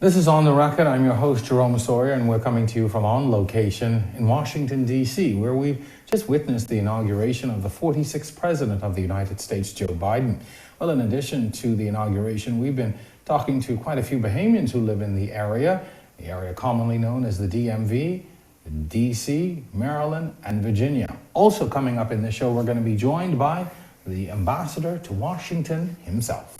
This is On the Record. I'm your host, Jerome Sawyer, and we're coming to you from on location in Washington, D.C., where we've just witnessed the inauguration of the 46th President of the United States, Joe Biden. Well, in addition to the inauguration, we've been talking to quite a few Bahamians who live in the area commonly known as the DMV, D.C., Maryland, and Virginia. Also coming up in this show, we're going to be joined by the ambassador to Washington himself.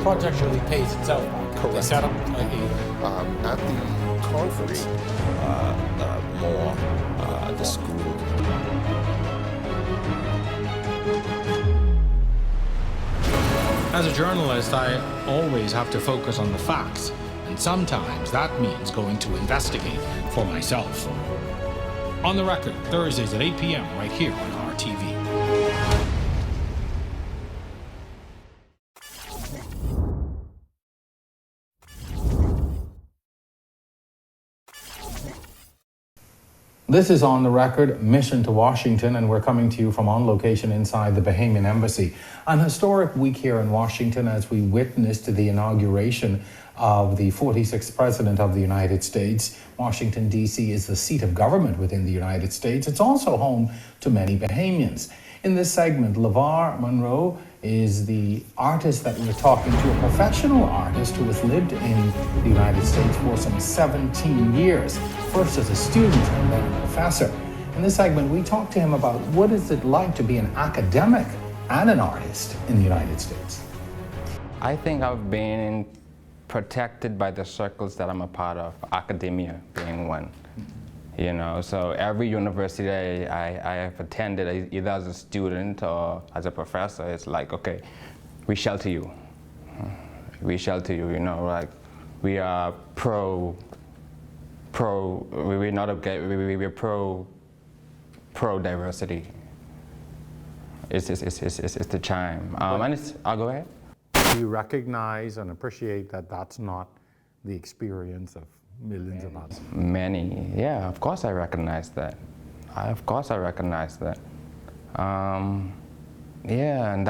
Project really pays itself. Correct. They set up at the conference, more the school. As a journalist, I always have to focus on the facts, and sometimes that means going to investigate for myself. On the Record, Thursdays at 8 p.m. right here on RTV. This is On the Record, Mission to Washington, and we're coming to you from on location inside the Bahamian Embassy. An historic week here in Washington as we witnessed the inauguration of the 46th President of the United States. Washington, D.C. is the seat of government within the United States. It's also home to many Bahamians. In this segment, Levar Munroe is the artist that we're talking to, a professional artist who has lived in the United States for some 17 years, first as a student and then a professor. In this segment, we talk to him about what is it like to be an academic and an artist in the United States. I think I've been protected by the circles that I'm a part of, academia being one. You know, so every university I have attended, either as a student or as a professor, it's like, okay, we shelter you. We shelter you, you know, like we are we're pro diversity. It's the chime. And I'll go ahead. Do you recognize and appreciate that that's not the experience of millions of us? Many, yeah, of course I recognize that. Of course I recognize that. Yeah, and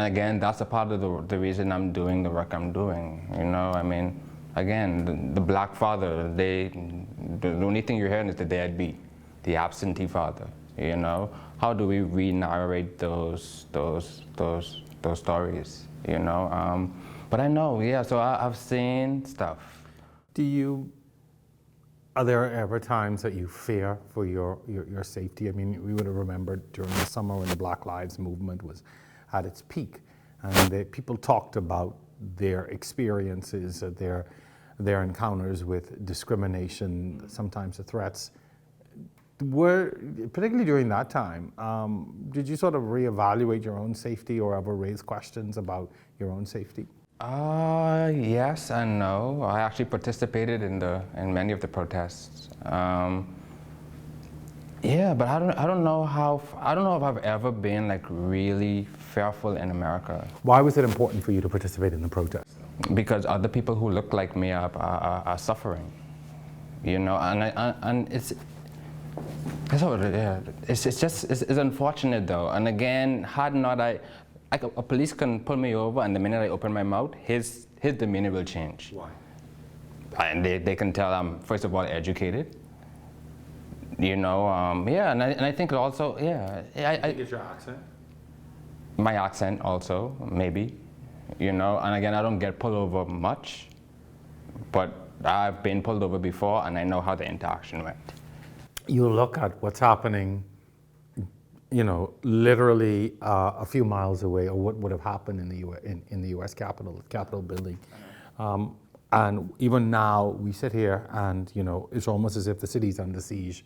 again, that's a part of the reason I'm doing the work I'm doing. You know, I mean, again, the black father, the only thing you're hearing is the deadbeat, the absentee father. You know, how do we re-narrate those stories? You know, but I know, yeah. So I've seen stuff. Are there ever times that you fear for your safety? I mean, we would have remembered during the summer when the Black Lives Movement was at its peak, and people talked about their experiences, their encounters with discrimination, sometimes the threats. Particularly during that time, did you sort of reevaluate your own safety or ever raise questions about your own safety? Yes and no. I actually participated in many of the protests. Yeah, but I don't know if I've ever been like really fearful in America. Why was it important for you to participate in the protest? Because other people who look like me are suffering, you know, and it's unfortunate though. And again, had not a police can pull me over, and the minute I open my mouth, his demeanor will change. Why? And they can tell I'm, first of all, educated. You know, yeah, and I think also, yeah. I think it's your accent? My accent also, maybe. You know, and again, I don't get pulled over much, but I've been pulled over before, and I know how the interaction went. You look at what's happening, you know, literally a few miles away, or what would have happened in the U.S. Capitol building. And even now, we sit here and, you know, it's almost as if the city's under siege.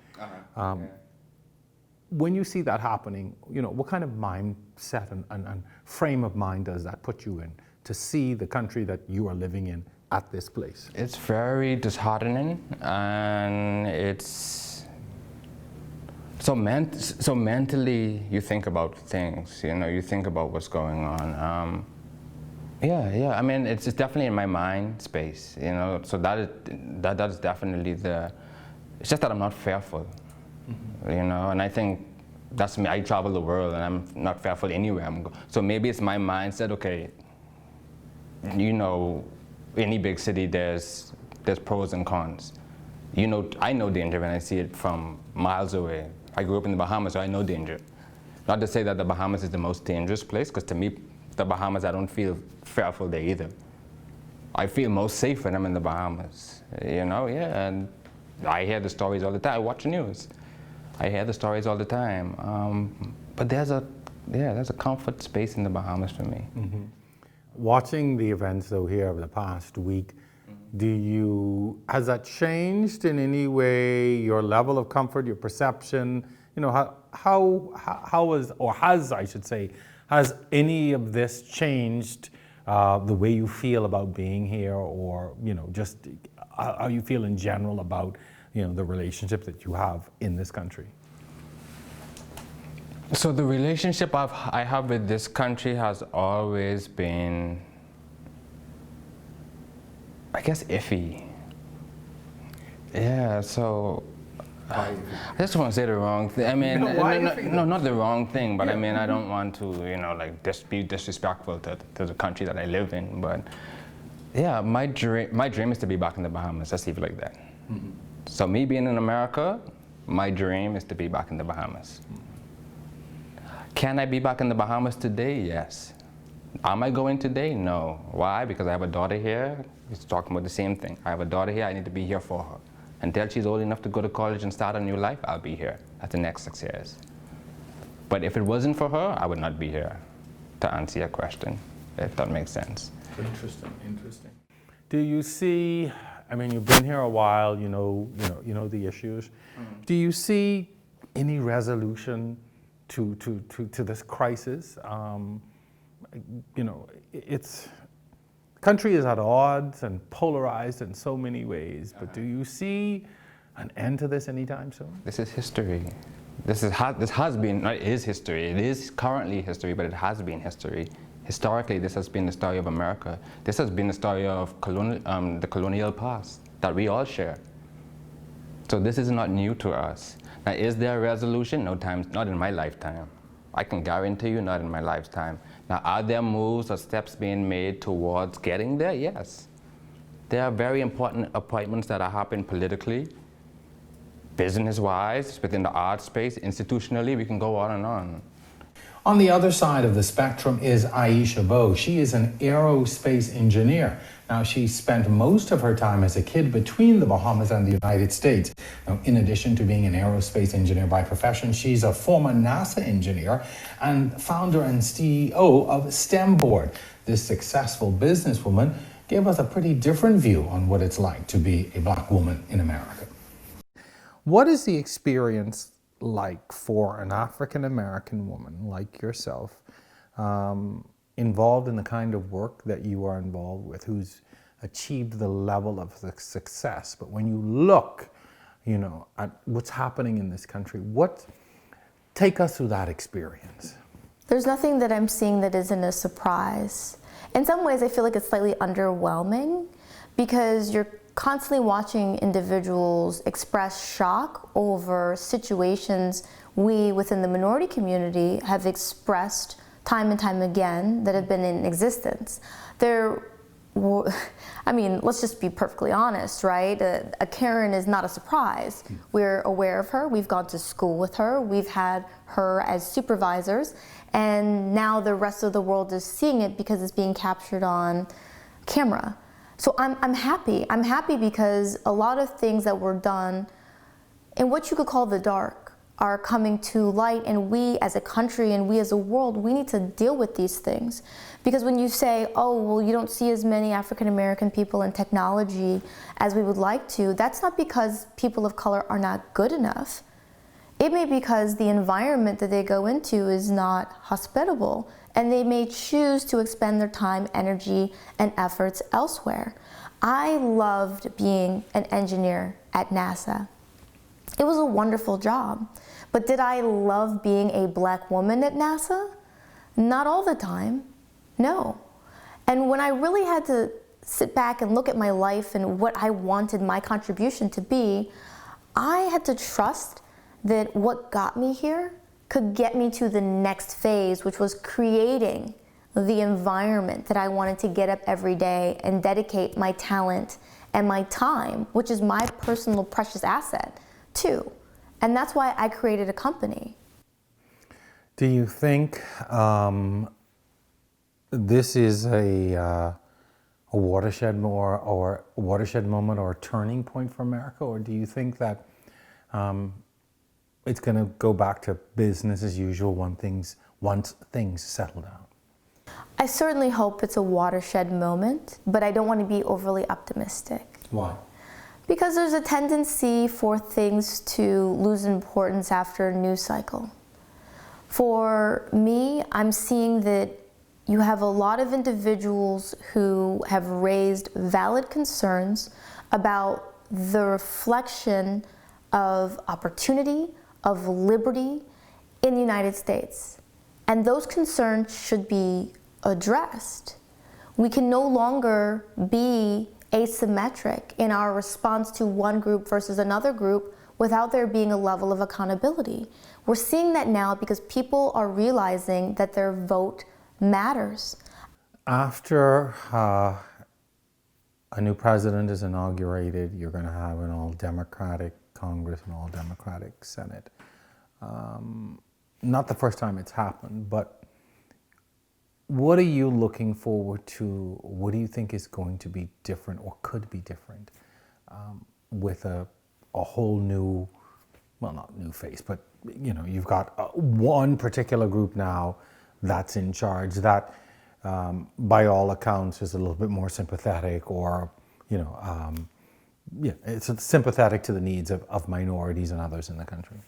when you see that happening, what kind of mindset and frame of mind does that put you in to see the country that you are living in at this place? It's very disheartening, and it's so mentally you think about things, you think about what's going on. Yeah, I mean, it's definitely in my mind space, so that is definitely it's just that I'm not fearful, and I think that's me. I travel the world and I'm not fearful anywhere I'm going. So maybe it's my mindset, okay, any big city, there's pros and cons. I know danger when I see it from miles away. I grew up in the Bahamas, so I know danger. Not to say that the Bahamas is the most dangerous place, because to me, the Bahamas, I don't feel fearful there either. I feel most safe when I'm in the Bahamas, and I hear the stories all the time. I watch the news. I hear the stories all the time. But there's a comfort space in the Bahamas for me. Mm-hmm. Watching the events though here over the past week, has that changed in any way your level of comfort, your perception? Has any of this changed the way you feel about being here, or just how you feel in general about the relationship that you have in this country? So the relationship I have with this country has always been, I guess, iffy. Yeah, so I just want to say the wrong thing. I mean, no, not the wrong thing, but I mean, I don't want to, be disrespectful to the country that I live in. But yeah, my dream is to be back in the Bahamas. Let's leave it like that. Mm-hmm. So me being in America, my dream is to be back in the Bahamas. Can I be back in the Bahamas today? Yes. Am I going today? No. Why? Because I have a daughter here. It's talking about the same thing. I have a daughter here. I need to be here for her. Until she's old enough to go to college and start a new life, I'll be here at the next 6 years. But if it wasn't for her, I would not be here, to answer your question, if that makes sense. Interesting. Do you see, I mean, you've been here a while, you know the issues. Do you see any resolution to this crisis? It's country is at odds and polarized in so many ways, but do you see an end to this anytime soon? This is history. This has been, it is history. It is currently history, but it has been history. Historically, this has been the story of America. This has been the story of the colonial past that we all share. So this is not new to us. Now, is there a resolution? No, not in my lifetime. I can guarantee you, not in my lifetime. Now, are there moves or steps being made towards getting there? Yes. There are very important appointments that are happening politically, business-wise, within the art space, institutionally. We can go on and on. On the other side of the spectrum is Aisha Bowe. She is an aerospace engineer. Now, she spent most of her time as a kid between the Bahamas and the United States. Now, in addition to being an aerospace engineer by profession, she's a former NASA engineer and founder and CEO of Stemboard. This successful businesswoman gave us a pretty different view on what it's like to be a black woman in America. What is the experience like for an African-American woman like yourself, involved in the kind of work that you are involved with, who's achieved the level of success? But when you look, at what's happening in this country, take us through that experience. There's nothing that I'm seeing that isn't a surprise. In some ways, I feel like it's slightly underwhelming because you're constantly watching individuals express shock over situations we within the minority community have expressed time and time again that have been in existence. Let's just be perfectly honest, right? A Karen is not a surprise. We're aware of her, we've gone to school with her, we've had her as supervisors, and now the rest of the world is seeing it because it's being captured on camera. So I'm happy. I'm happy because a lot of things that were done in what you could call the dark are coming to light, and we as a country and we as a world, we need to deal with these things. Because when you say, oh, well, you don't see as many African American people in technology as we would like to, that's not because people of color are not good enough. It may be because the environment that they go into is not hospitable, and they may choose to expend their time, energy, and efforts elsewhere. I loved being an engineer at NASA. It was a wonderful job. But did I love being a black woman at NASA? Not all the time, no. And when I really had to sit back and look at my life and what I wanted my contribution to be, I had to trust that what got me here could get me to the next phase, which was creating the environment that I wanted to get up every day and dedicate my talent and my time, which is my personal precious asset, to. And that's why I created a company. Do you think this is a watershed or a watershed moment or a turning point for America, or do you think that it's going to go back to business as usual once things settle down? I certainly hope it's a watershed moment, but I don't want to be overly optimistic. Why? Because there's a tendency for things to lose importance after a news cycle. For me, I'm seeing that you have a lot of individuals who have raised valid concerns about the reflection of opportunity, of liberty in the United States. And those concerns should be addressed. We can no longer be asymmetric in our response to one group versus another group without there being a level of accountability. We're seeing that now because people are realizing that their vote matters. After a new president is inaugurated, you're going to have an all-Democratic Congress and all-Democratic Senate. Not the first time it's happened, but what are you looking forward to? What do you think is going to be different or could be different with a whole new, well, not new face, but you know, you've got one particular group now that's in charge that by all accounts is a little bit more sympathetic, or you know, yeah, it's sympathetic to the needs of minorities and others in the country.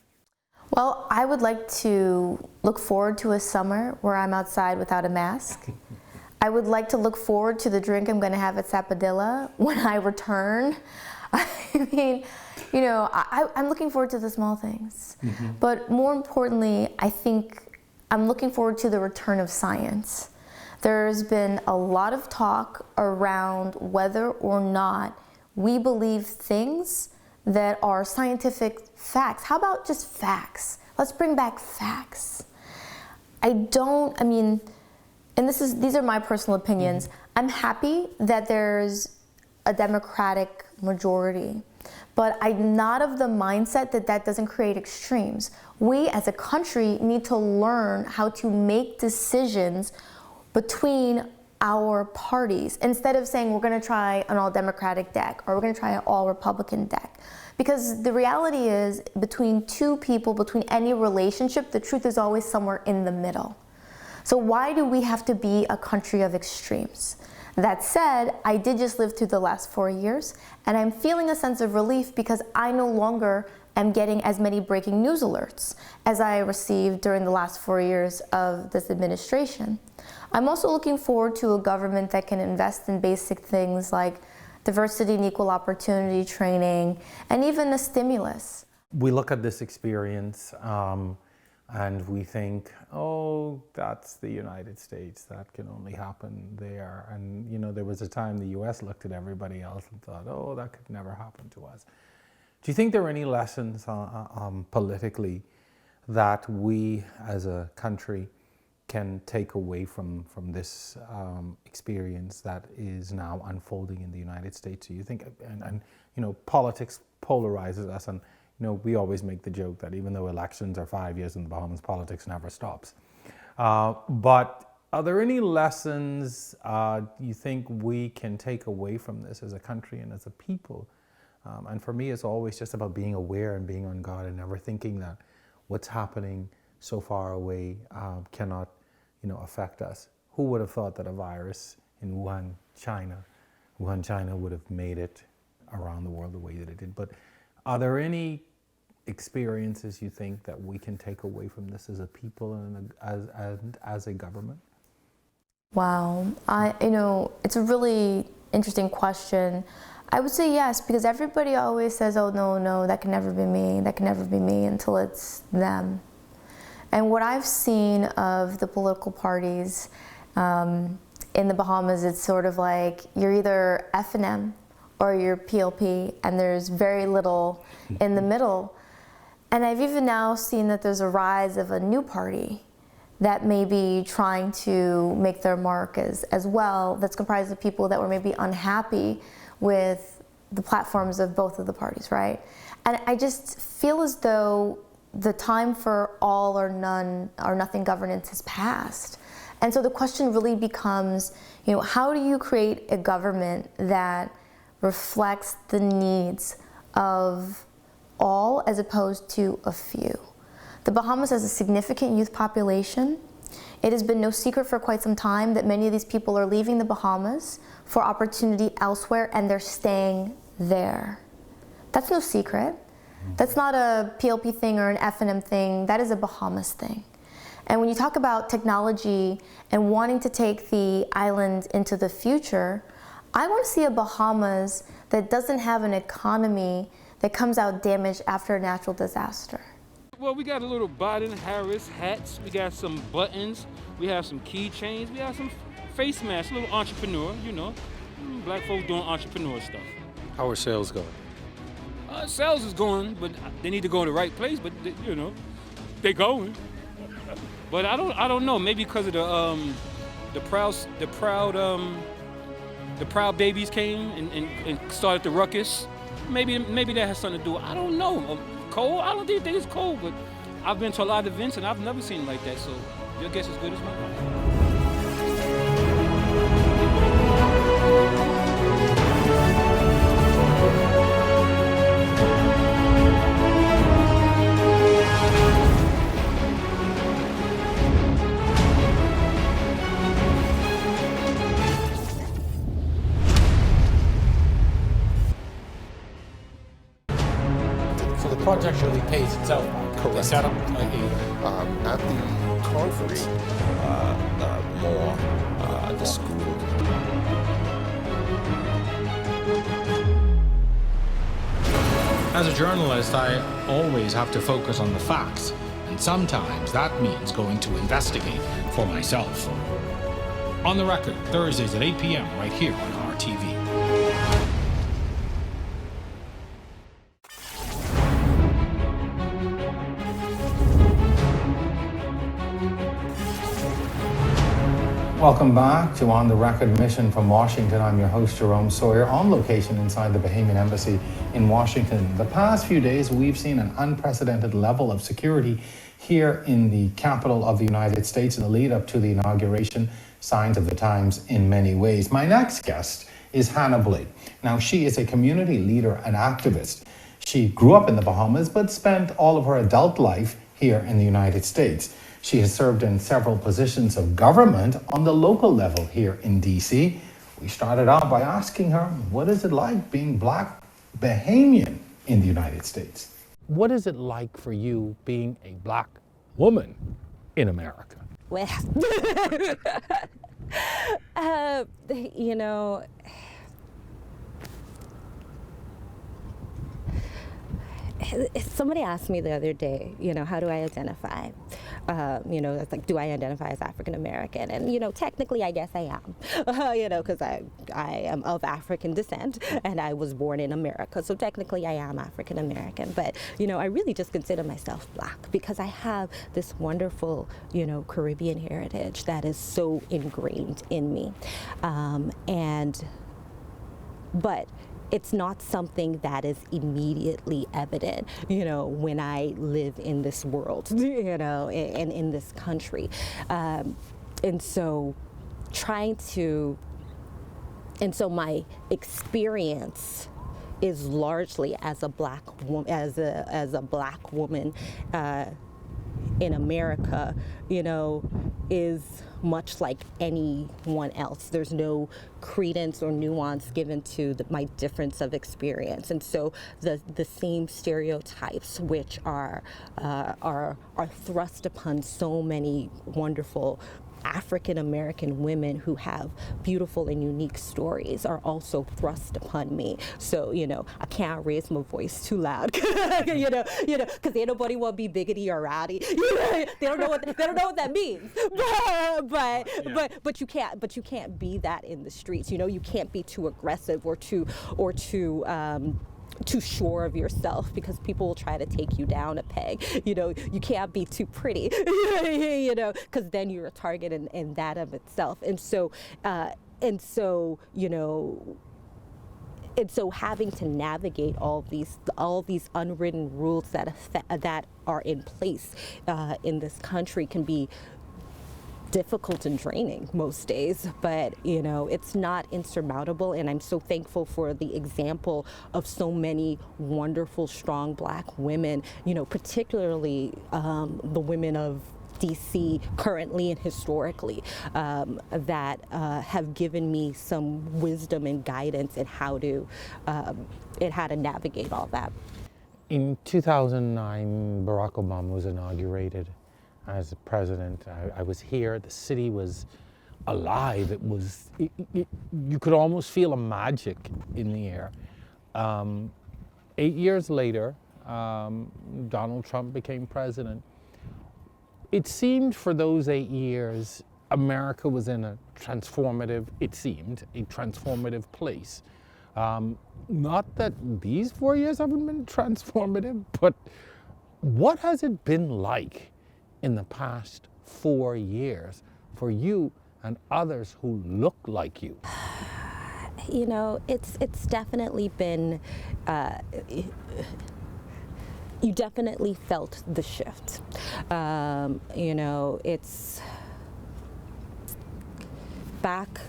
Well, I would like to look forward to a summer where I'm outside without a mask. I would like to look forward to the drink I'm going to have at Sappadilla when I return. I mean, you know, I'm looking forward to the small things. Mm-hmm. But more importantly, I think I'm looking forward to the return of science. There's been a lot of talk around whether or not we believe things that are scientific facts. How about just facts? Let's bring back facts. And these are my personal opinions. Mm-hmm. I'm happy that there's a Democratic majority, but I'm not of the mindset that doesn't create extremes. We as a country need to learn how to make decisions between our parties instead of saying we're going to try an all-Democratic deck or we're going to try an all-Republican deck. Because the reality is, between two people, between any relationship, the truth is always somewhere in the middle. So why do we have to be a country of extremes? That said, I did just live through the last 4 years, and I'm feeling a sense of relief because I no longer am getting as many breaking news alerts as I received during the last 4 years of this administration. I'm also looking forward to a government that can invest in basic things like diversity and equal opportunity training, and even a stimulus. We look at this experience and we think, oh, that's the United States. That can only happen there. And, you know, there was a time the US looked at everybody else and thought, oh, that could never happen to us. Do you think there are any lessons politically that we as a country can take away from this experience that is now unfolding in the United States? Do you think, and you know, politics polarizes us, and you know, we always make the joke that even though elections are 5 years in the Bahamas, politics never stops. But are there any lessons you think we can take away from this as a country and as a people? And for me, it's always just about being aware and being on guard and never thinking that what's happening so far away cannot, you know, affect us. Who would have thought that a virus in Wuhan, China would have made it around the world the way that it did? But are there any experiences you think that we can take away from this as a people and as a government? Wow, it's a really interesting question. I would say yes, because everybody always says, oh, no, that can never be me, that can never be me, until it's them. And what I've seen of the political parties in the Bahamas, it's sort of like you're either F&M or you're PLP, and there's very little in the middle. And I've even now seen that there's a rise of a new party that may be trying to make their mark as well, that's comprised of people that were maybe unhappy with the platforms of both of the parties, right? And I just feel as though the time for all or none or nothing governance has passed. And so the question really becomes, how do you create a government that reflects the needs of all as opposed to a few? The Bahamas has a significant youth population. It has been no secret for quite some time that many of these people are leaving the Bahamas for opportunity elsewhere, and they're staying there. That's no secret. That's not a PLP thing or an F&M thing. That is a Bahamas thing. And when you talk about technology and wanting to take the island into the future, I want to see a Bahamas that doesn't have an economy that comes out damaged after a natural disaster. Well, we got a little Biden-Harris hats, we got some buttons, we have some keychains, we have some face masks, a little entrepreneur, black folks doing entrepreneur stuff. How are sales going? Sales is going, but they need to go in the right place, but they going. But I don't know, maybe because of the proud babies came and started the ruckus. Maybe that has something to do. I don't know. Cold? I don't think it's cold, but I've been to a lot of events and I've never seen it like that. So your guess is good as mine. The project really pays itself back. Correct. They set up At the conference, the school. As a journalist, I always have to focus on the facts, and sometimes that means going to investigate for myself. On the Record, Thursdays at 8 p.m. right here on RTV. Welcome back to On the Record Mission from Washington. I'm your host, Jerome Sawyer, on location inside the Bahamian Embassy in Washington. The past few days, we've seen an unprecedented level of security here in the capital of the United States in the lead up to the inauguration, signs of the times in many ways. My next guest is Hannah Blake. Now, she is a community leader and activist. She grew up in the Bahamas, but spent all of her adult life here in the United States. She has served in several positions of government on the local level here in DC. We started out by asking her, what is it like being Black Bahamian in the United States? What is it like for you being a Black woman in America? Well, somebody asked me the other day, how do I identify? It's like, do I identify as African American? And, technically, I guess I am, because I am of African descent and I was born in America. So technically, I am African American. But, I really just consider myself Black because I have this wonderful, Caribbean heritage that is so ingrained in me. But it's not something that is immediately evident, when I live in this world, and in this country. And so my experience is largely as a Black woman, in America, is much like anyone else. There's no credence or nuance given to my difference of experience, and so the same stereotypes which are thrust upon so many wonderful African American women who have beautiful and unique stories are also thrust upon me. So, I can't raise my voice too loud, because ain't nobody want to be biggity or rowdy. They don't know what that means. But you can't be that in the streets. You can't be too aggressive or too sure of yourself, because people will try to take you down a peg. You can't be too pretty, because then you're a target in that of itself. And so having to navigate all these unwritten rules that are in place in this country can be difficult and draining most days, but it's not insurmountable, and I'm so thankful for the example of so many wonderful, strong Black women, particularly the women of DC currently and historically, that have given me some wisdom and guidance in how to navigate all that. In 2009, Barack Obama was inaugurated as president. I was here. The city was alive. You could almost feel a magic in the air. 8 years later, Donald Trump became president. It seemed for those 8 years, America was in a transformative place. Not that these 4 years haven't been transformative, but what has it been like in the past 4 years for you and others who look like you? It's definitely been, you definitely felt the shift. It's back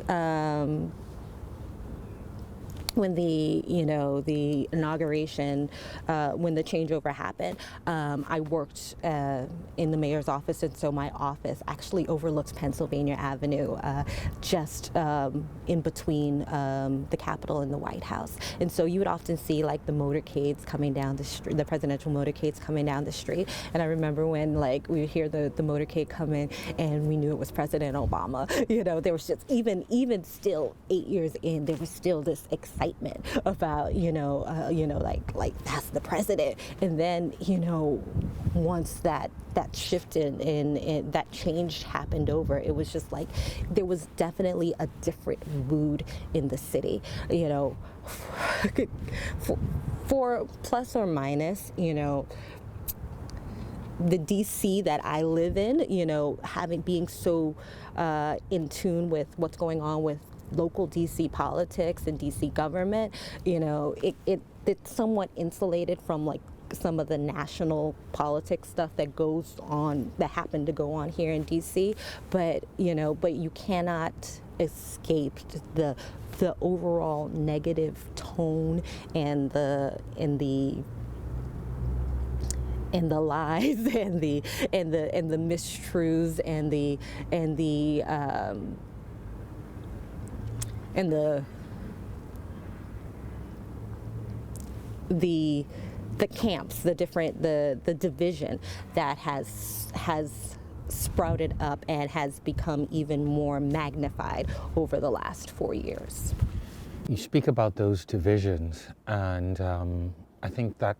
when the inauguration, when the changeover happened, I worked in the mayor's office, and so my office actually overlooks Pennsylvania Avenue, just in between the Capitol and the White House. And so you would often see like the motorcades coming down the street, the presidential motorcades coming down the street. And I remember when we would hear the motorcade come in, and we knew it was President Obama. There was just even still 8 years in, there was still this excitement about like that's the president. And then once that shift in that change happened over, it was just like there was definitely a different mood in the city. For plus or minus, the DC that I live in, being so in tune with what's going on with local DC politics and DC government, it's somewhat insulated from like some of the national politics stuff that happened to go on here in DC, but you cannot escape the overall negative tone and the lies and the mistruths and the camps, the division that has sprouted up and has become even more magnified over the last 4 years. You speak about those divisions, and I think that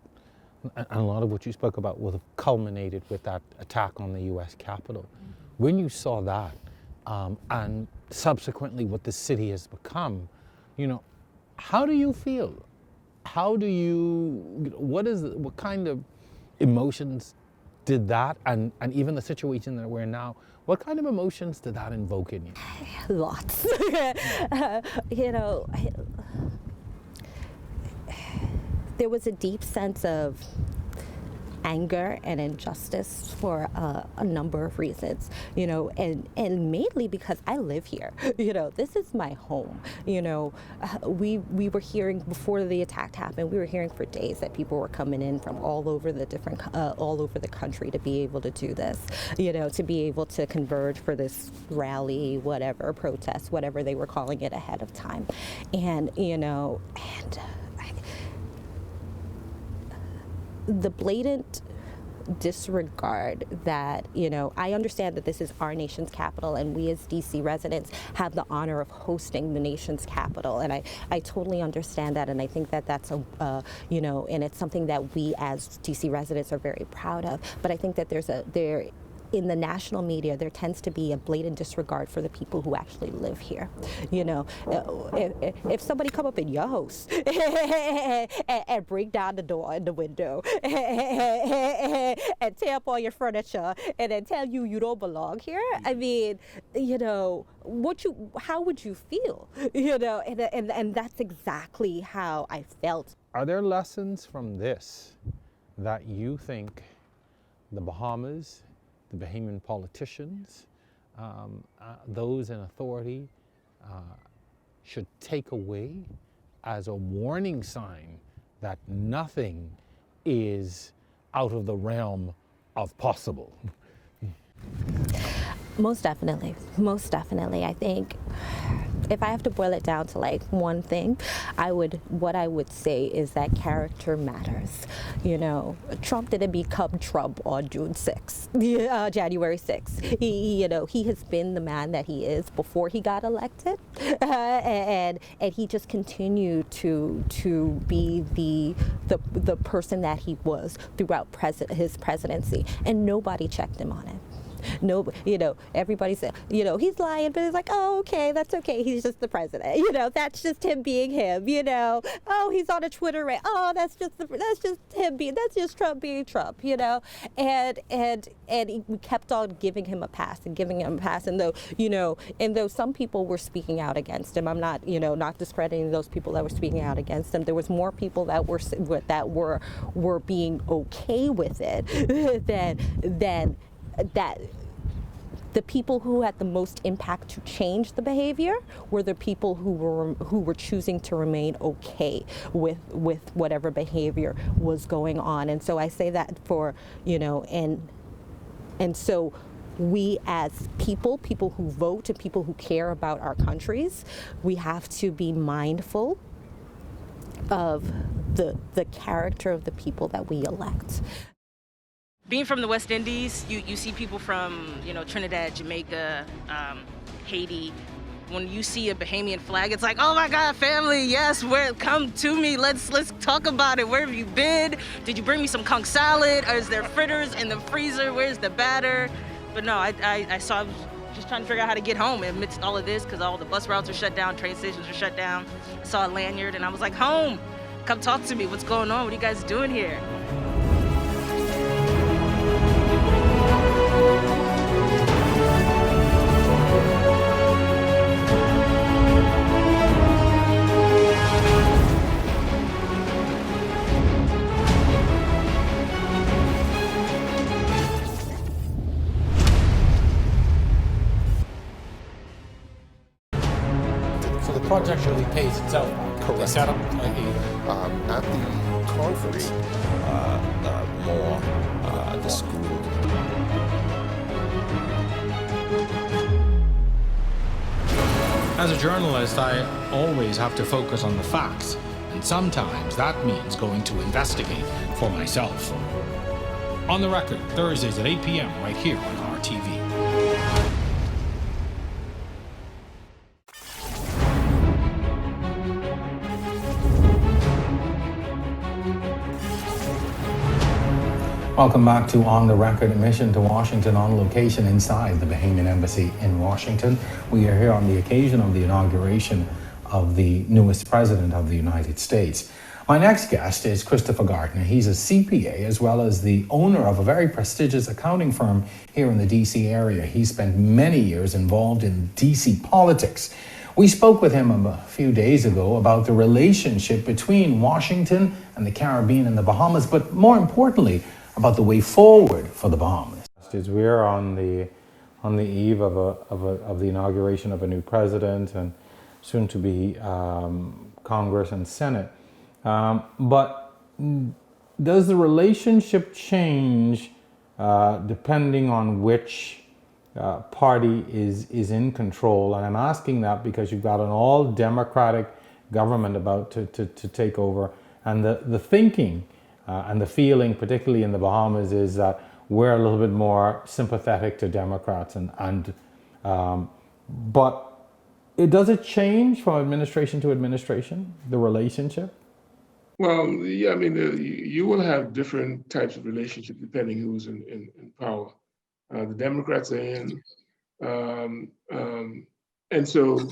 a lot of what you spoke about would have culminated with that attack on the U.S. Capitol. When you saw that, and subsequently what the city has become, how do you feel? What kind of emotions did that, and even the situation that we're in now, what kind of emotions did that invoke in you? Lots. There was a deep sense of anger and injustice for a number of reasons, you know, and mainly because I live here. You know, this is my home. You know, we were hearing before the attack happened, we were hearing for days that people were coming in from all over the country to be able to do this, you know, to be able to converge for this rally, whatever, protest, whatever they were calling it ahead of time. And, you know, the blatant disregard that, you know, I understand that this is our nation's capital and we as DC residents have the honor of hosting the nation's capital, and I totally understand that, and I think that that's you know, and it's something that we as DC residents are very proud of. But I think that in the national media, there tends to be a blatant disregard for the people who actually live here. You know, if somebody come up in your house and break down the door and the window and tear up all your furniture and then tell you don't belong here, I mean, you know, how would you feel? You know, and that's exactly how I felt. Are there lessons from this that you think the Bahamas, the Bahamian politicians, those in authority should take away as a warning sign that nothing is out of the realm of possible? Most definitely. I think if I have to boil it down to like one thing, what I would say is that character matters. You know, Trump didn't become Trump on January 6th. He, you know, he has been the man that he is before he got elected, and he just continued to be the person that he was throughout his presidency, and nobody checked him on it. No, you know, everybody said, you know, he's lying, but it's like, oh, okay, that's okay. He's just the president. You know, that's just him being him. You know, oh, he's on a Twitter rant. Oh, that's just Trump being Trump. You know, and we kept on giving him a pass. And though, you know, and though some people were speaking out against him, I'm not, you know, not discrediting those people that were speaking out against him. There was more people that were being okay with it than that. The people who had the most impact to change the behavior were the people who were choosing to remain okay with whatever behavior was going on. And so I say that for, you know, and so we as people who vote and people who care about our countries, we have to be mindful of the character of the people that we elect. Being from the West Indies, you see people from, you know, Trinidad, Jamaica, Haiti. When you see a Bahamian flag, it's like, oh my God, family, yes, come to me, let's talk about it. Where have you been? Did you bring me some conch salad? Or is there fritters in the freezer? Where's the batter? But no, I saw, just trying to figure out how to get home amidst all of this, because all the bus routes are shut down, train stations are shut down. I saw a lanyard and I was like, home, come talk to me. What's going on? What are you guys doing here? So the project really pays itself back. Correct. They set up like At the conference, the school. As a journalist, I always have to focus on the facts, and sometimes that means going to investigate for myself. On the Record, Thursdays at 8 p.m. right here on RTV. Welcome back to On the Record, mission to Washington on location inside the Bahamian Embassy in Washington. We are here on the occasion of the inauguration of the newest president of the United States. My next guest is Christopher Gardiner. He's a CPA as well as the owner of a very prestigious accounting firm here in the DC area. He spent many years involved in DC politics. We spoke with him a few days ago about the relationship between Washington and the Caribbean and the Bahamas, but more importantly, about the way forward for the Bahamas. We're on the eve of the inauguration of a new president and soon to be Congress and Senate. But does the relationship change depending on which party is in control? And I'm asking that because you've got an all Democratic government about to take over, and the thinking and the feeling, particularly in the Bahamas, is that we're a little bit more sympathetic to Democrats, but does it change from administration to administration, the relationship? Well, yeah, I mean, you will have different types of relationships depending who's in power. The Democrats are in, and so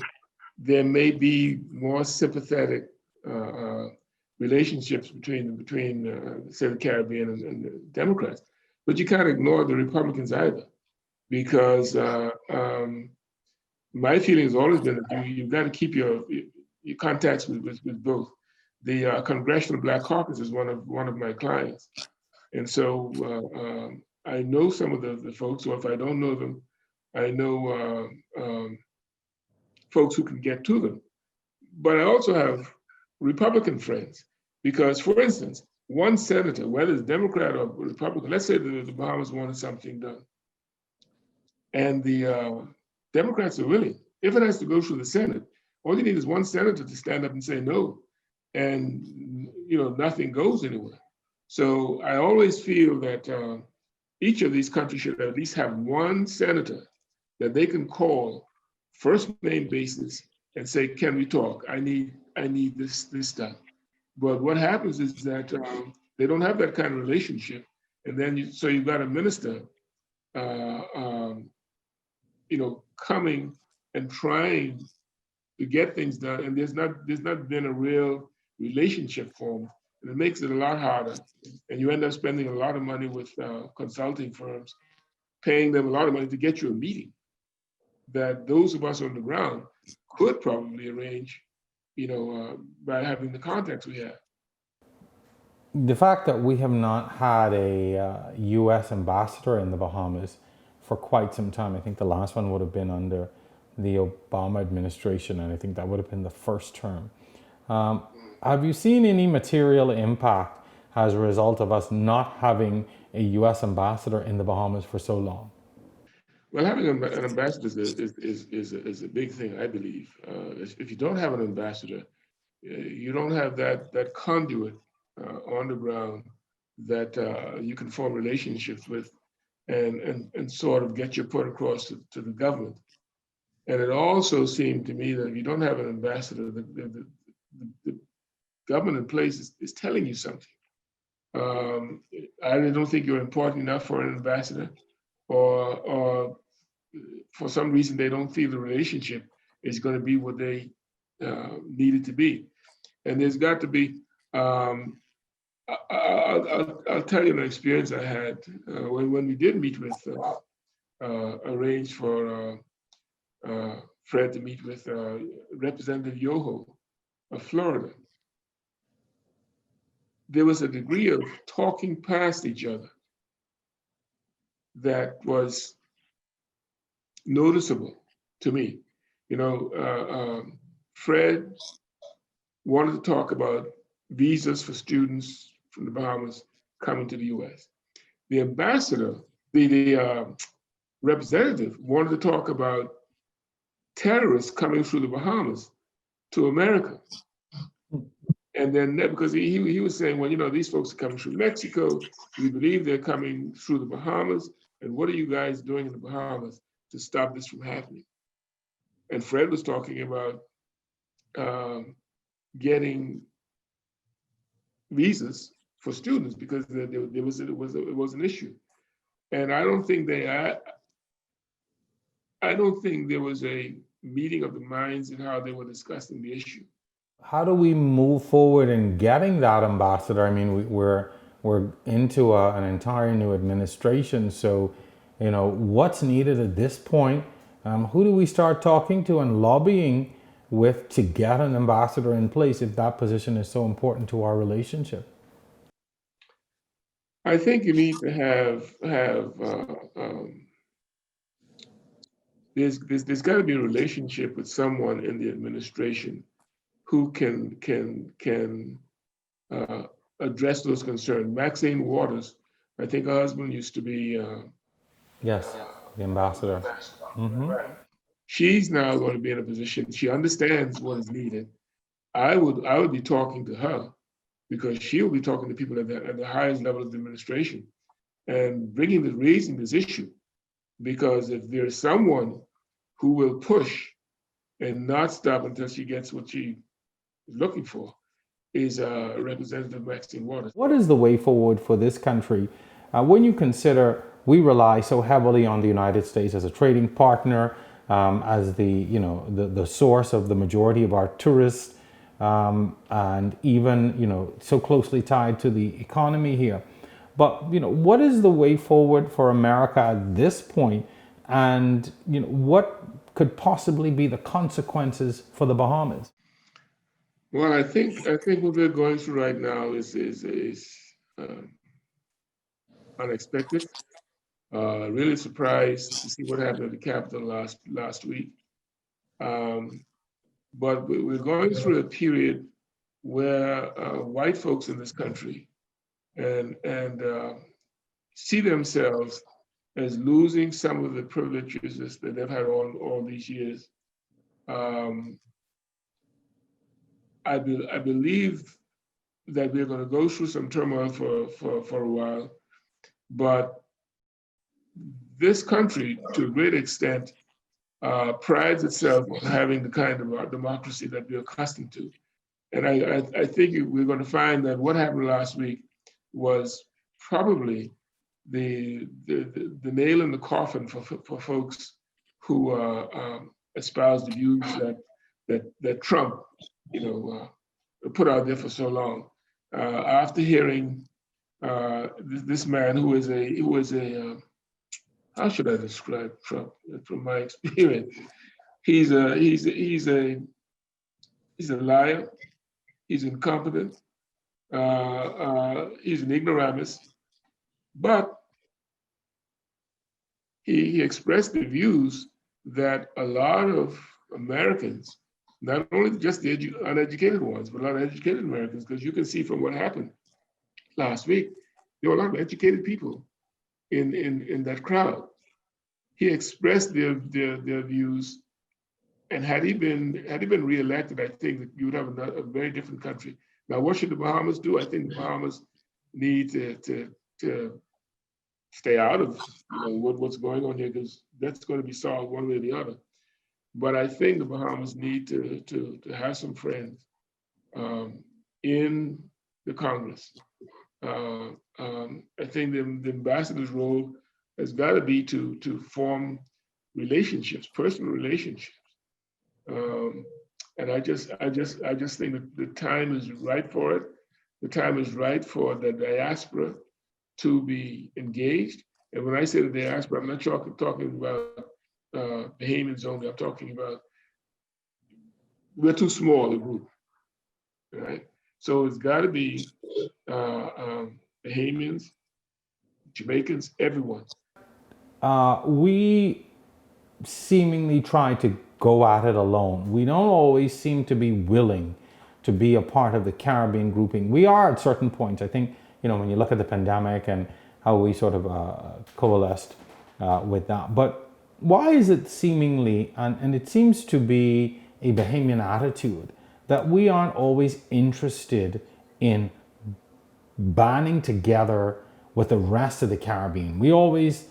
there may be more sympathetic relationships between say, the Caribbean and the Democrats. But you can't ignore the Republicans either, because my feeling has always been that you've got to keep your contacts with both. The Congressional Black Caucus is one of my clients, and so I know some of the folks. Or if I don't know them, I know folks who can get to them. But I also have Republican friends, because, for instance, one senator, whether it's Democrat or Republican, let's say the Bahamas wanted something done, and the Democrats are willing. If it has to go through the Senate, all you need is one senator to stand up and say no, and nothing goes anywhere. So I always feel that each of these countries should at least have one senator that they can call first name basis and say, "Can we talk? I need this done." But what happens is that they don't have that kind of relationship, and then you've got a minister, coming and trying to get things done, and there's not been a real relationship formed, and it makes it a lot harder. And you end up spending a lot of money with consulting firms, paying them a lot of money to get you a meeting that those of us on the ground could probably arrange, by having the contacts we have. The fact that we have not had a U.S. ambassador in the Bahamas for quite some time, I think the last one would have been under the Obama administration, and I think that would have been the first term. Have you seen any material impact as a result of us not having a U.S. ambassador in the Bahamas for so long? Well, having an ambassador is a big thing, I believe. If you don't have an ambassador, you don't have that conduit on the ground that you can form relationships with and sort of get your point across to the government. And it also seemed to me that if you don't have an ambassador, the government in place is telling you something. I really don't think you're important enough for an ambassador, or for some reason they don't feel the relationship is going to be what they need it to be. And there's got to be, I'll tell you an experience I had when we did meet with, arrange for Fred to meet with Representative Yoho of Florida. There was a degree of talking past each other that was noticeable to me. Fred wanted to talk about visas for students from the Bahamas coming to the U.S. The ambassador, the representative, wanted to talk about terrorists coming through the Bahamas to America. And then, because he was saying, well, these folks are coming through Mexico. We believe they're coming through the Bahamas. And what are you guys doing in the Bahamas to stop this from happening? And Fred was talking about getting visas for students because it was an issue. And I don't think there was a meeting of the minds in how they were discussing the issue. How do we move forward in getting that ambassador? I mean, we're into an entire new administration, so what's needed at this point? Who do we start talking to and lobbying with to get an ambassador in place if that position is so important to our relationship? I think you need to have there's got to be a relationship with someone in the administration who can address those concerns. Maxine Waters, I think her husband used to be Yes, the ambassador. Hmm. she's now going to be in a position. She understands what is needed. I would be talking to her because she'll be talking to people at the highest level of the administration and raising this issue. Because if there's someone who will push and not stop until she gets what she is looking for, is Representative Maxine Waters. What is the way forward for this country when you consider we rely so heavily on the United States as a trading partner, as the source of the majority of our tourists, and even so closely tied to the economy here. But what is the way forward for America at this point, and what could possibly be the consequences for the Bahamas? Well, I think what we're going through right now is unexpected. Really surprised to see what happened at the Capitol last week. But we're going through a period where white folks in this country and see themselves as losing some of the privileges that they've had all these years. I believe that we're going to go through some turmoil for a while, but this country, to a great extent, prides itself on having the kind of democracy that we're accustomed to. And I think we're going to find that what happened last week was probably the nail in the coffin for folks who espouse the views that Trump, put out there for so long. After hearing this man who is a how should I describe Trump from my experience? He's a liar. He's incompetent. He's an ignoramus. But he expressed the views that a lot of Americans, not only just the uneducated ones, but a lot of educated Americans, because you can see from what happened last week, there were a lot of educated people in that crowd. He expressed their views, and had he been reelected, I think that you would have a very different country. Now, what should the Bahamas do? I think the Bahamas need to stay out of what's going on here, because that's going to be solved one way or the other. But I think the Bahamas need to have some friends in the Congress. I think the ambassador's role has got to be to form relationships, personal relationships. And I just think that the time is right for it. The time is right for the diaspora to be engaged. And when I say the diaspora, I'm not talking about Bahamians only. I'm talking about, we're too small a group, right? So it's got to be Bahamians, Jamaicans, everyone. We seemingly try to go at it alone. We don't always seem to be willing to be a part of the Caribbean grouping. We are at certain points. I think, when you look at the pandemic and how we sort of coalesced with that. But why is it seemingly, and it seems to be a Bahamian attitude, that we aren't always interested in banding together with the rest of the Caribbean? We always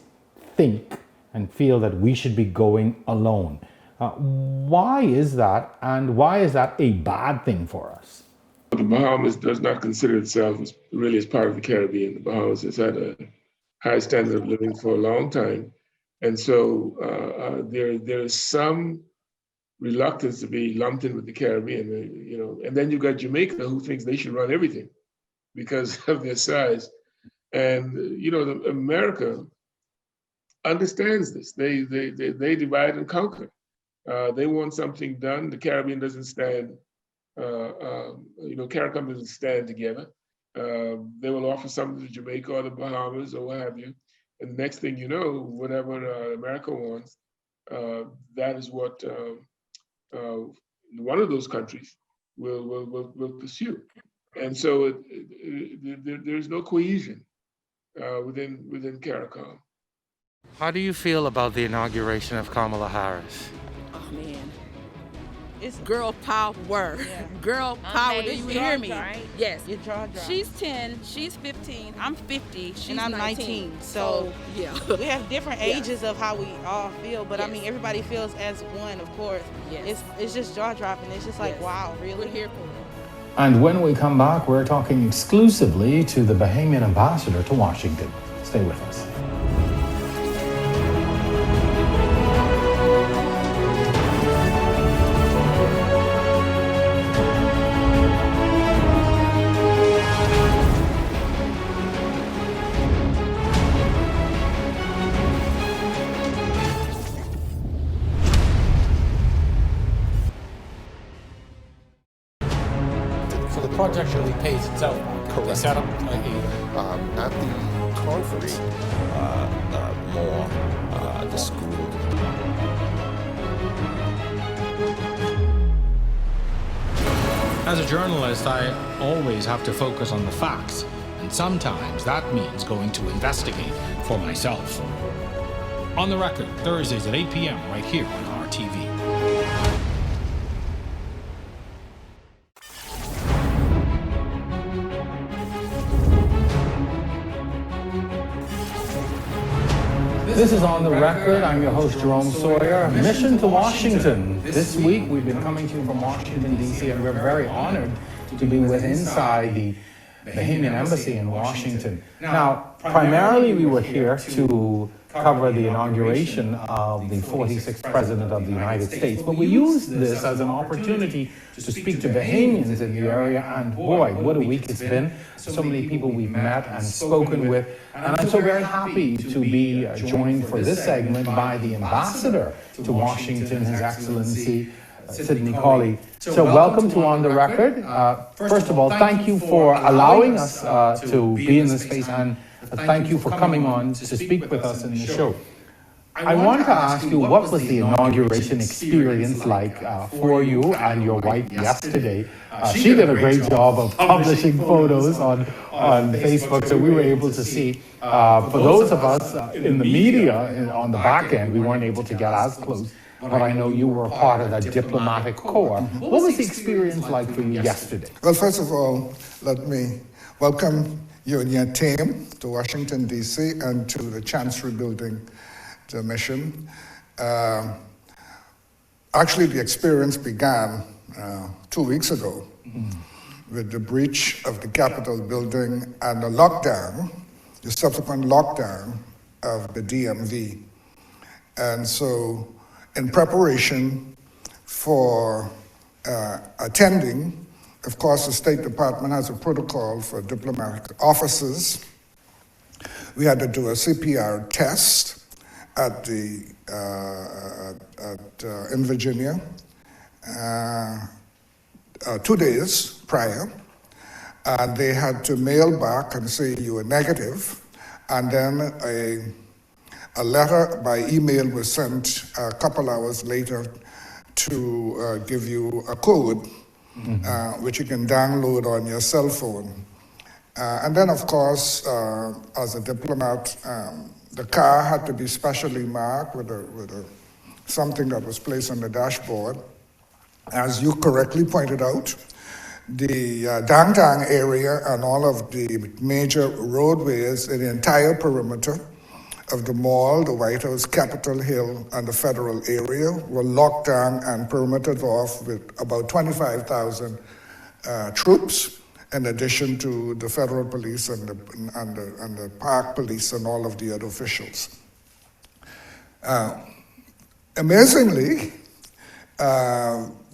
think and feel that we should be going alone. Why is that, and why is that a bad thing for us? The Bahamas does not consider itself really as part of the Caribbean. The Bahamas has had a high standard of living for a long time. And so there is some reluctance to be lumped in with the Caribbean, and then you've got Jamaica, who thinks they should run everything because of their size. And, America understands this. They divide and conquer. They want something done. The Caribbean doesn't stand, CARICOM doesn't stand together. They will offer something to Jamaica or the Bahamas or what have you. And the next thing you know, whatever America wants, that is what one of those countries will pursue. And so there's no cohesion within CARICOM. How do you feel about the inauguration of Kamala Harris? Oh man, it's girl power. Yeah. Girl power. Do you hear me? Right? Yes. Your jaw dropped. She's 10. She's 15. I'm 50. She's and I'm 19. So yeah, we have different ages of how we all feel, but I mean everybody feels as one, of course. Yes. It's just jaw dropping. It's just like wow, really. We're here for it. And when we come back, we're talking exclusively to the Bahamian ambassador to Washington. Stay with us. So the project really pays itself. Correct. They set up At the conference, the school. As a journalist, I always have to focus on the facts, and sometimes that means going to investigate for myself. On the Record, Thursdays at 8 p.m. right here on RTV. This is On the Record. I'm your host, Jerome Sawyer. Mission to Washington. This week, we've been coming to you from Washington, D.C., and we're very honored to be with inside the Bahamian Embassy in Washington. Now, primarily we were here to cover the inauguration of the 46th President of the United States, but we used this as an opportunity to speak to Bahamians in the area, and boy, what a week it's been. So many people we've met and spoken with, and I'm so very happy to be joined for this segment by the ambassador to Washington, His Excellency Sidney, Collie. So welcome to On the Record. First of all, thank you for allowing us to be in this space, and thank you for coming on to speak with us in the show. I want to ask you, what was the inauguration experience like for you and your wife yesterday? She did a great job of publishing photos on Facebook, so we were able to see. For those of us in the media on the back end, we weren't able to get as close. But I know you were a part of that diplomatic corps. What was the experience like for you yesterday? Well, first of all, let me welcome you and your team to Washington, D.C., and to the Chancery Building, the mission. Actually, the experience began 2 weeks ago with the breach of the Capitol building and the lockdown, the subsequent lockdown of the DMV. And so, in preparation for attending, of course, the State Department has a protocol for diplomatic officers. We had to do a CPR test in Virginia 2 days prior, and they had to mail back and say you were negative, and then a letter by email was sent a couple hours later to give you a code, which you can download on your cell phone. And then, of course, as a diplomat, the car had to be specially marked with something that was placed on the dashboard. As you correctly pointed out, the downtown area and all of the major roadways in the entire perimeter of the mall, the White House, Capitol Hill, and the federal area were locked down and perimetered off with about 25,000 troops, in addition to the federal police and the park police and all of the other officials. Amazingly,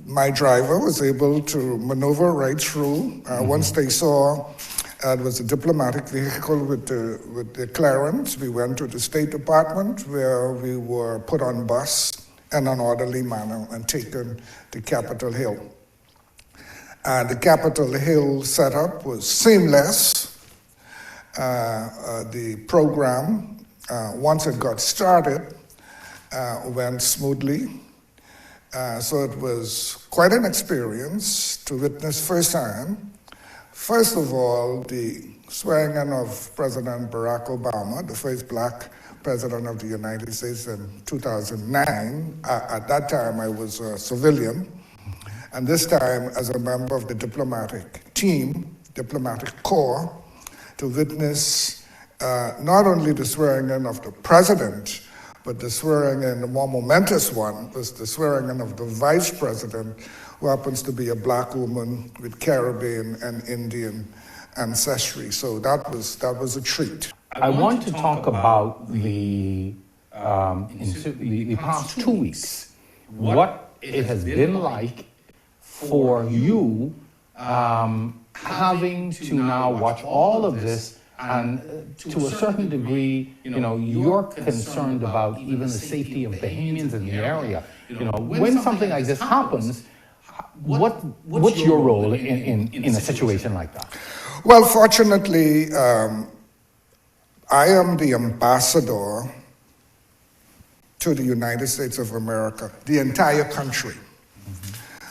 my driver was able to maneuver right through. Once they saw it was a diplomatic vehicle with the clearance, we went to the State Department, where we were put on bus in an orderly manner and taken to Capitol Hill. The Capitol Hill setup was seamless. The program, once it got started, went smoothly. So it was quite an experience to witness firsthand. First of all, the swearing in of President Barack Obama, the first black president of the United States in 2009. At that time, I was a civilian, and this time as a member of the diplomatic team, diplomatic corps, to witness not only the swearing in of the president, but the swearing in, the more momentous one, was the swearing in of the vice president, who happens to be a black woman with Caribbean and Indian ancestry. So that was a treat. I want to talk about the past 2 weeks, what it has been like for you having to now watch all of this, and to a certain degree, you're concerned about even the safety of Bahamians in the area. When something like this happens, what's your role in a situation like that? Well, fortunately, I am the ambassador to the United States of America, the entire country.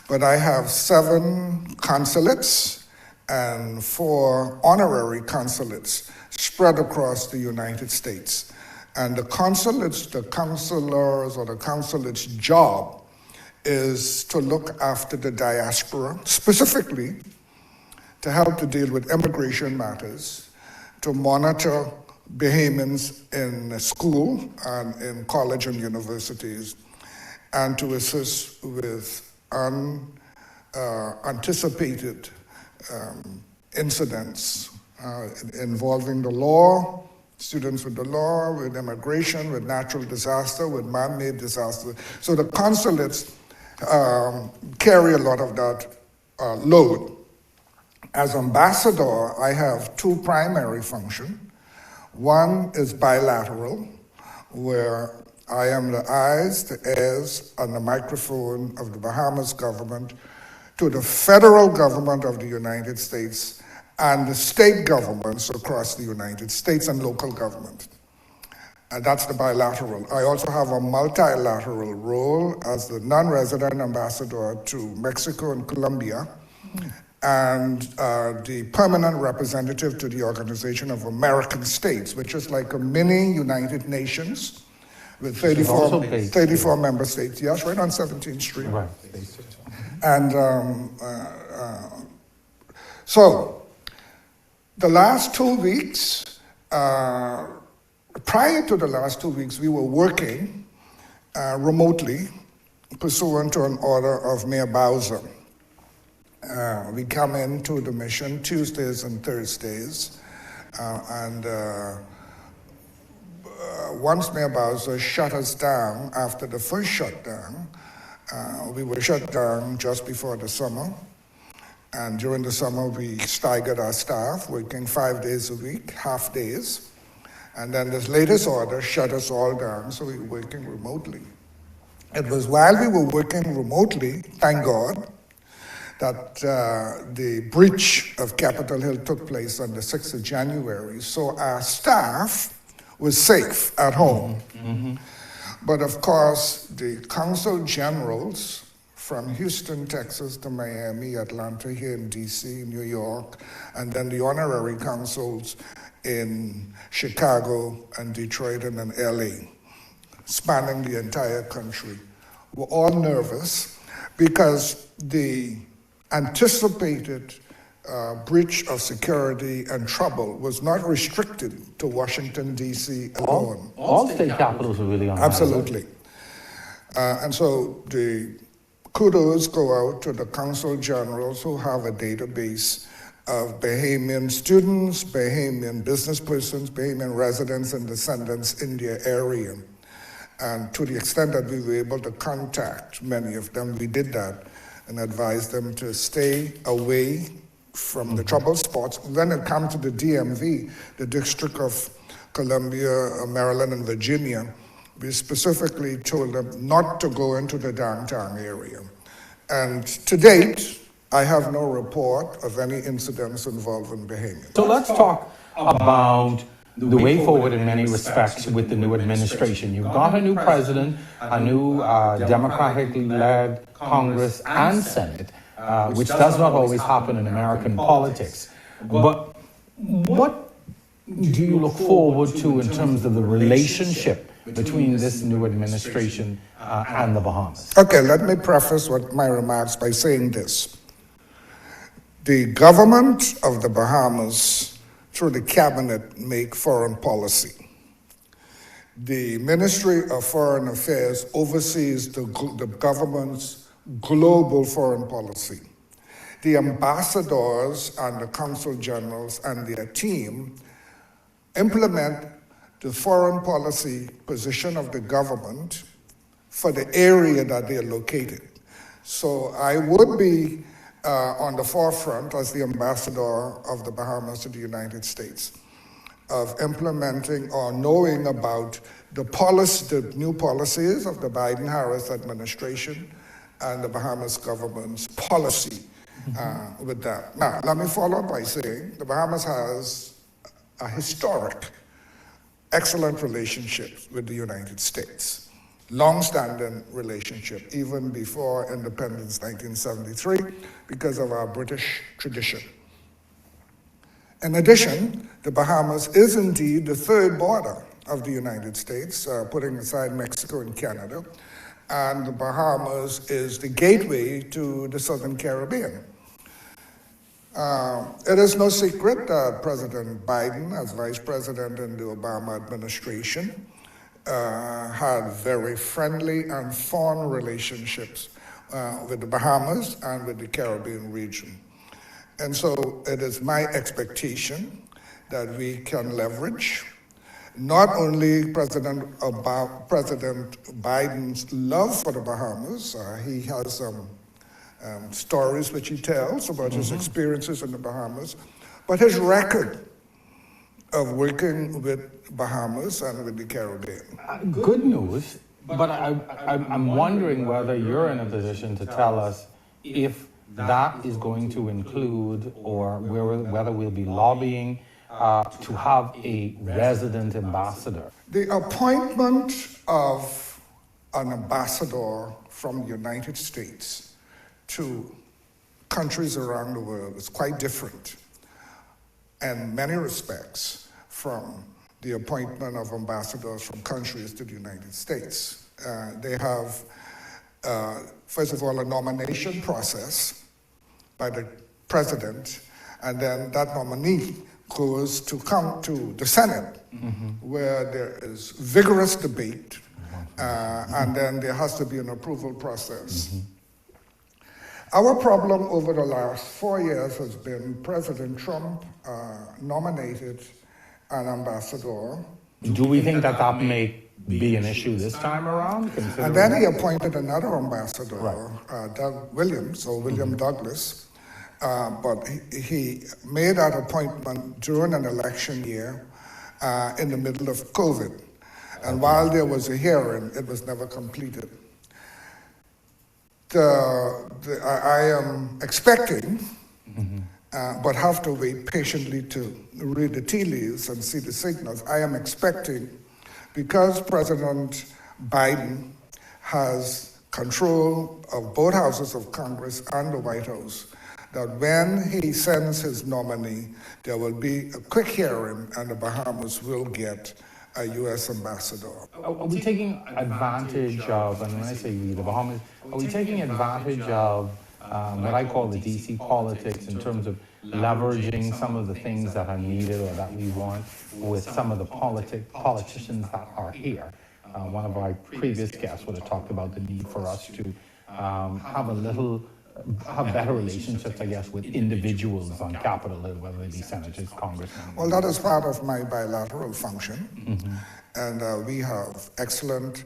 But I have 7 consulates and 4 honorary consulates spread across the United States. And the consulates, the consulars, or the consulate's job is to look after the diaspora, specifically to help to deal with immigration matters, to monitor Bahamians in school and in college and universities, and to assist with unanticipated incidents involving the law, students with the law, with immigration, with natural disaster, with man-made disaster. So the consulates carry a lot of that load. As ambassador, I have 2 primary functions. One is bilateral, where I am the eyes, the ears, and the microphone of the Bahamas government to the federal government of the United States and the state governments across the United States and local government. And that's the bilateral. I also have a multilateral role as the non-resident ambassador to Mexico and Colombia, and the permanent representative to the Organization of American States, which is like a mini United Nations with 34 member states. Yes, right on 17th Street. Right. And so the last 2 weeks, prior to the last 2 weeks, we were working remotely pursuant to an order of Mayor Bowser. We come into the mission Tuesdays and Thursdays, and once Mayor Bowser shut us down after the first shutdown, we were shut down just before the summer, and during the summer we staggered our staff, working 5 days a week, half days, and then this latest order shut us all down, so we were working remotely. It was while we were working remotely, thank God, that the breach of Capitol Hill took place on the 6th of January, so our staff was safe at home. But of course, the consul generals from Houston, Texas to Miami, Atlanta, here in DC, New York, and then the honorary consuls in Chicago and Detroit and in LA, spanning the entire country, were all nervous because the anticipated breach of security and trouble was not restricted to Washington, D.C. alone. All state capitals are really on that. Absolutely. And so the kudos go out to the consul generals who have a database of Bahamian students, Bahamian business persons, Bahamian residents and descendants in their area. And to the extent that we were able to contact many of them, we did that and advised them to stay away from the trouble spots. When it comes to the DMV, the District of Columbia, Maryland, and Virginia, we specifically told them not to go into the downtown area. And to date, I have no report of any incidents involving Bahamians. So let's talk about the way forward in many respects with the new administration. You've got a new president, a new democratically led Congress and Senate, which does not always happen in American politics. But what do you look forward to in terms of the relationship between this new administration and the Bahamas? Okay, let me preface my remarks by saying this. The government of the Bahamas, through the cabinet, make foreign policy. The Ministry of Foreign Affairs oversees the government's global foreign policy. The ambassadors and the consul generals and their team implement the foreign policy position of the government for the area that they're located. So I would be on the forefront as the ambassador of the Bahamas to the United States of implementing or knowing about the new policies of the Biden-Harris administration and the Bahamas government's policy with that. Now, let me follow up by saying the Bahamas has a historic, excellent relationship with the United States. Long-standing relationship, even before independence, 1973, because of our British tradition. In addition, the Bahamas is indeed the third border of the United States, putting aside Mexico and Canada, and the Bahamas is the gateway to the Southern Caribbean. It is no secret that President Biden, as vice president in the Obama administration, had very friendly and fond relationships with the Bahamas and with the Caribbean region. And so it is my expectation that we can leverage not only President Biden's love for the Bahamas, he has some stories which he tells about his experiences in the Bahamas, but his record of working with Bahamas and with the Caribbean. Good news, but I'm wondering whether you're in a position to tell us if that is going to include or whether we'll be lobbying to have a resident ambassador. The appointment of an ambassador from the United States to countries around the world is quite different in many respects from the appointment of ambassadors from countries to the United States. They have, first of all, a nomination process by the president, and then that nominee goes to come to the Senate, where there is vigorous debate, and then there has to be an approval process. Our problem over the last 4 years has been President Trump nominated an ambassador. Do we think that may be an issue this time around? And then he appointed another ambassador, William Douglas, but he made that appointment during an election year in the middle of COVID. And while there was a hearing, it was never completed. I am expecting, but have to wait patiently to read the tea leaves and see the signals. I am expecting, because President Biden has control of both houses of Congress and the White House, that when he sends his nominee, there will be a quick hearing and the Bahamas will get a U.S. ambassador. Are we taking advantage of, and when I say we, the Bahamas, are we taking advantage of what I call the DC politics in terms of leveraging some of the things that are needed or that we want with some of the politicians that are here? One of our previous guests would have talked about the need for us to have better relationships, I guess, with individuals on Capitol Hill, whether they be senators, congressmen. Well, that is part of my bilateral function. And we have excellent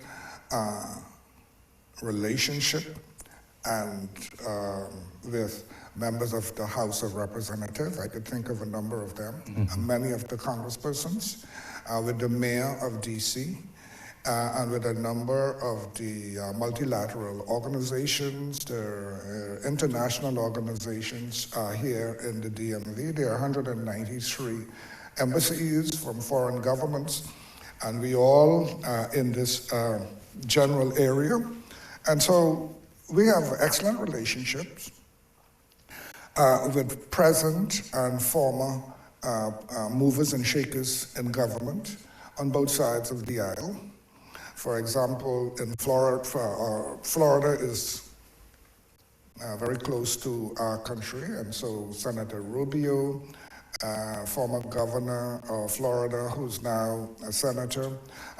relationship and with members of the House of Representatives. I could think of a number of them, many of the congresspersons, with the mayor of DC. and with a number of the multilateral organizations, the international organizations here in the DMV. There are 193 embassies from foreign governments, and we all in this general area. And so we have excellent relationships with present and former movers and shakers in government on both sides of the aisle. For example, in Florida, Florida is very close to our country, and so Senator Rubio, former governor of Florida, who's now a senator,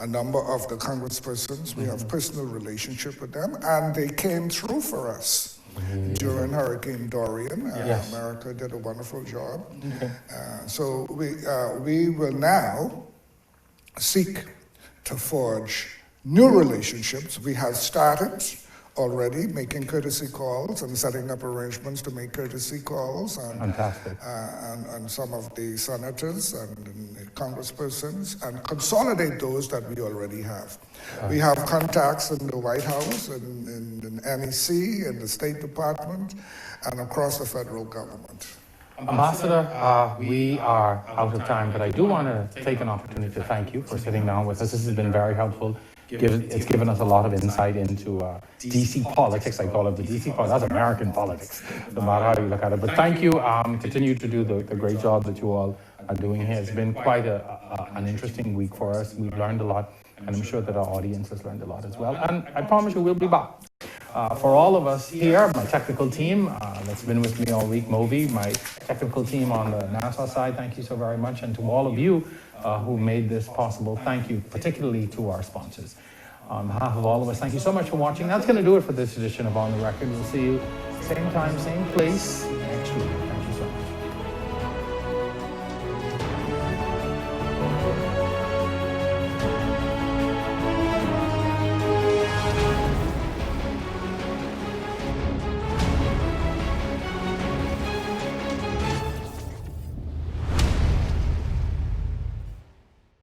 a number of the congresspersons, we have personal relationship with them, and they came through for us during Hurricane Dorian. America did a wonderful job. So we will now seek to forge new relationships. We have started already making courtesy calls and setting up arrangements to make courtesy calls and some of the senators and the congresspersons, and consolidate those that we already have. We have contacts in the White House, in the NEC, in the State Department, and across the federal government. Ambassador, we are out of time, but I do want to take an opportunity to thank you for sitting down with us. This has been very helpful. It's given us a lot of insight into DC politics. I call it the DC politics. That's American politics, no matter how you look at it. But thank you. Continue to do the great job that you all are doing here. It's been quite an interesting week for us. We've learned a lot, and I'm sure that our audience has learned a lot as well. And I promise you we'll be back. For all of us here, my technical team that's been with me all week, Movi, my technical team on the NASA side, thank you so very much. And to all of you who made this possible, thank you, particularly to our sponsors. On behalf of all of us, thank you so much for watching. That's going to do it for this edition of On the Record. We'll see you same time, same place